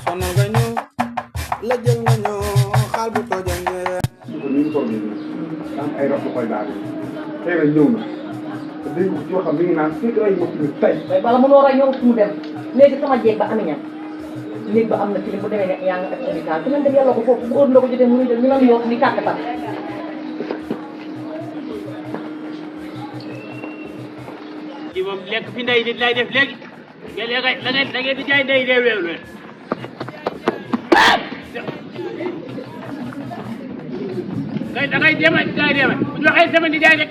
sonal nga ñu la jël nga ñu xaal bu tojangee suko ni ko ni am ay rafet koy daal tay nga ñëw na te day jo xam mi ngi naan fi ay mo ci tay bala mu noora ñëw mu dem léegi sama jeeg ba Aminia léegi ba am na ci bu demee ne yaa nga ak hôpital ku dem yàlla ko foofu bu óor la ko jotee mu dem ñu lan yoo ni kàtt fan ci moom lekk fi ndey nit lay def léegi léegi da ngeen di jaay ndey réew réew leen da ngay jéem a jaay réew bu ñu waxee sama di jaay rek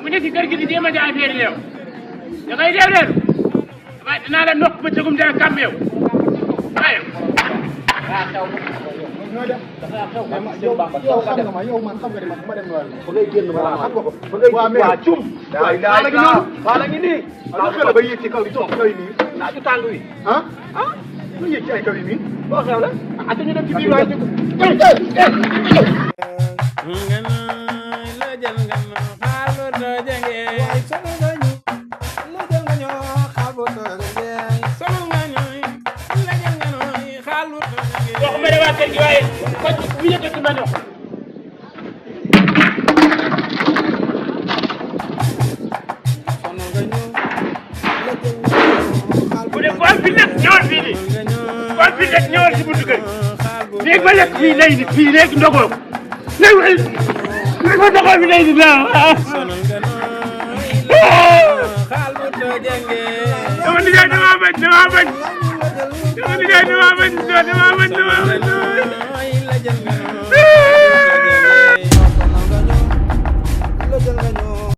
mu ne ci kër gi di jéem a jaay affaire réew da ngay réew réew waaye dinaa la nokk ba tëgum dara kàmm yow waaye yow xam nga ma yow man xam nga ni man ma dem wala ba ngay génn wala xam nga ko ba ngay waa cum wala ngi nii ala xala ba yéeg ci kaw di toog kaw yi nii naaju tàng wi ah lu yéeg ci ay kaw yi nii boo xew la ah ñu dem ci biir waay waxuma ne waa kër gi waaye ko bu yëkkati ma dox sonal nga ñu la jël nga ñu xaal bu dee kool fi nekk ñëwal fii nii kool fi nekk ñëwal si buntu kër léegi ba lekk fii lay ni fii léegi ndogoo léegi ba ndogoo fi lay ni la dama nijaay dama bañ dama bañ dama nijaay dama bañ dama bañ dama bañ